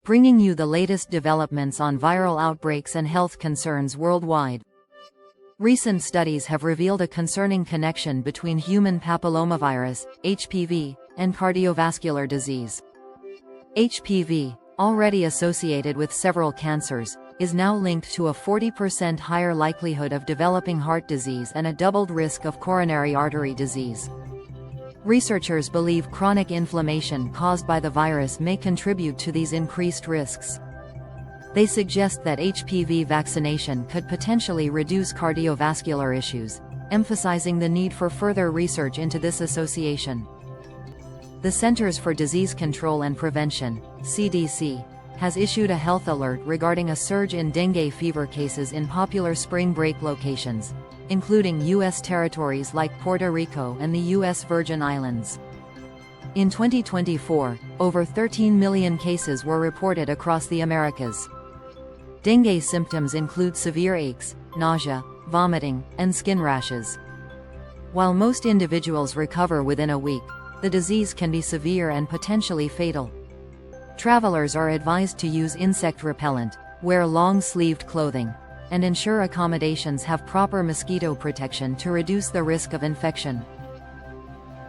bringing you the latest developments on viral outbreaks and health concerns worldwide. Recent studies have revealed a concerning connection between human papillomavirus, HPV, and cardiovascular disease. HPV, already associated with several cancers, is now linked to a 40% higher likelihood of developing heart disease and a doubled risk of coronary artery disease. Researchers believe chronic inflammation caused by the virus may contribute to these increased risks. They suggest that HPV vaccination could potentially reduce cardiovascular issues, emphasizing the need for further research into this association. The Centers for Disease Control and Prevention, CDC, has issued a health alert regarding a surge in dengue fever cases in popular spring break locations, including U.S. territories like Puerto Rico and the U.S. Virgin Islands. In 2024, over 13 million cases were reported across the Americas. Dengue symptoms include severe aches, nausea, vomiting, and skin rashes. While most individuals recover within a week, the disease can be severe and potentially fatal. Travelers are advised to use insect repellent, wear long-sleeved clothing, and ensure accommodations have proper mosquito protection to reduce the risk of infection.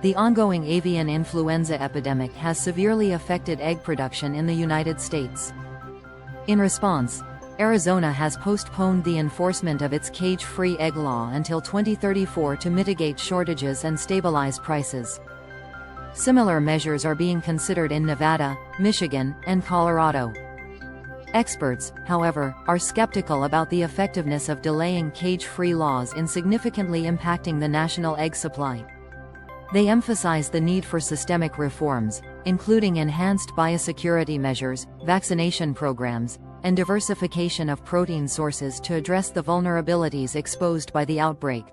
The ongoing avian influenza epidemic has severely affected egg production in the United States. In response, Arizona has postponed the enforcement of its cage-free egg law until 2034 to mitigate shortages and stabilize prices. Similar measures are being considered in Nevada, Michigan, and Colorado. Experts, however, are skeptical about the effectiveness of delaying cage-free laws in significantly impacting the national egg supply. They emphasize the need for systemic reforms, including enhanced biosecurity measures, vaccination programs, and diversification of protein sources to address the vulnerabilities exposed by the outbreak.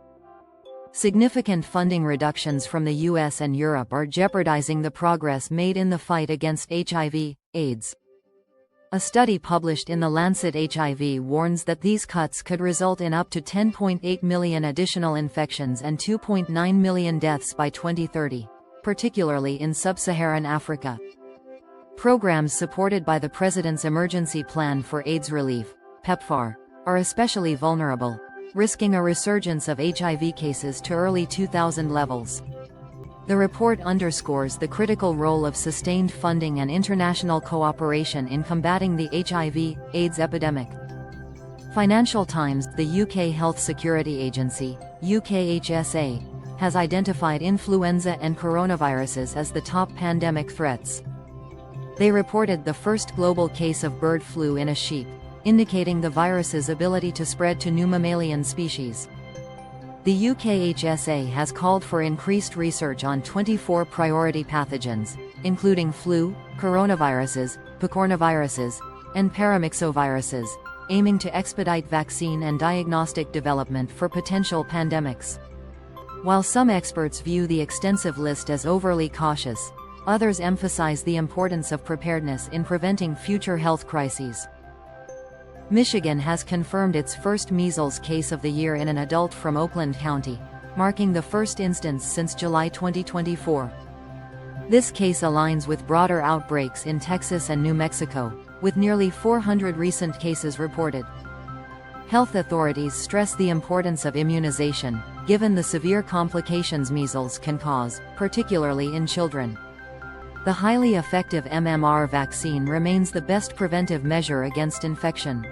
Significant funding reductions from the US and Europe are jeopardizing the progress made in the fight against HIV/AIDS. A study published in The Lancet HIV warns that these cuts could result in up to 10.8 million additional infections and 2.9 million deaths by 2030, particularly in sub-Saharan Africa. Programs supported by the President's Emergency Plan for AIDS Relief, PEPFAR, are especially vulnerable, risking a resurgence of HIV cases to early 2000 levels. The report underscores the critical role of sustained funding and international cooperation in combating the HIV/AIDS epidemic. Financial Times, the UK Health Security Agency, UKHSA, has identified influenza and coronaviruses as the top pandemic threats. They reported the first global case of bird flu in a sheep, indicating the virus's ability to spread to new mammalian species. The UKHSA has called for increased research on 24 priority pathogens, including flu, coronaviruses, picornaviruses, and paramyxoviruses, aiming to expedite vaccine and diagnostic development for potential pandemics. While some experts view the extensive list as overly cautious, others emphasize the importance of preparedness in preventing future health crises. Michigan has confirmed its first measles case of the year in an adult from Oakland County, marking the first instance since July 2024. This case aligns with broader outbreaks in Texas and New Mexico, with nearly 400 recent cases reported. Health authorities stress the importance of immunization, given the severe complications measles can cause, particularly in children. The highly effective MMR vaccine remains the best preventive measure against infection.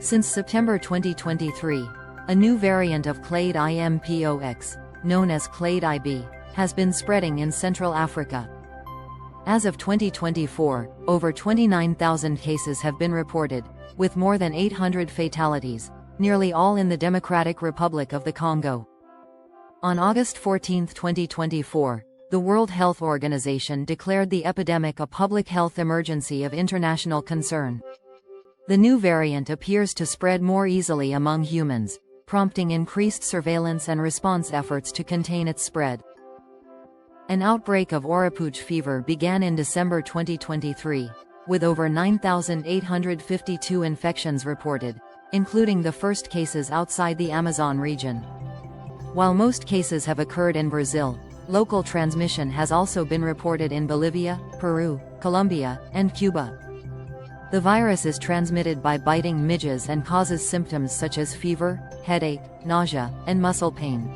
Since September 2023, a new variant of clade mpox, known as clade IB, has been spreading in Central Africa. As of 2024, over 29,000 cases have been reported, with more than 800 fatalities, nearly all in the Democratic Republic of the Congo. On August 14, 2024, the World Health Organization declared the epidemic a public health emergency of international concern. The new variant appears to spread more easily among humans, prompting increased surveillance and response efforts to contain its spread. An outbreak of Oropouche fever began in December 2023, with over 9,852 infections reported, including the first cases outside the Amazon region. While most cases have occurred in Brazil, local transmission has also been reported in Bolivia, Peru, Colombia, and Cuba. The virus is transmitted by biting midges and causes symptoms such as fever, headache, nausea, and muscle pain.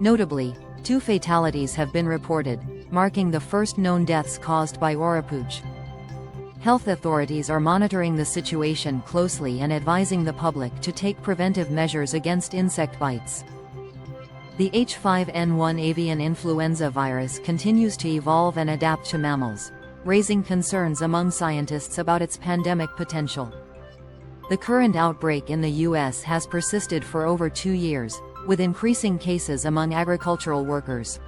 Notably, 2 fatalities have been reported, marking the first known deaths caused by Oropouche. Health authorities are monitoring the situation closely and advising the public to take preventive measures against insect bites. The H5N1 avian influenza virus continues to evolve and adapt to mammals, raising concerns among scientists about its pandemic potential. The current outbreak in the U.S. has persisted for over 2 years, with increasing cases among agricultural workers.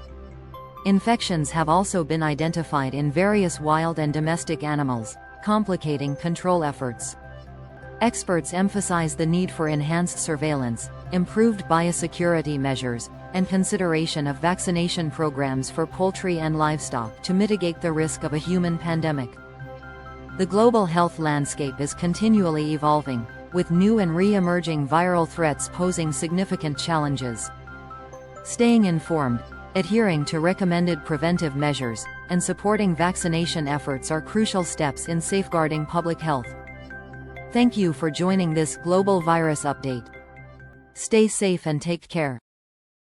Infections have also been identified in various wild and domestic animals, complicating control efforts. Experts emphasize the need for enhanced surveillance, improved biosecurity measures, and consideration of vaccination programs for poultry and livestock to mitigate the risk of a human pandemic. The global health landscape is continually evolving, with new and re-emerging viral threats posing significant challenges. Staying informed, adhering to recommended preventive measures, and supporting vaccination efforts are crucial steps in safeguarding public health. Thank you for joining this global virus update. Stay safe and take care.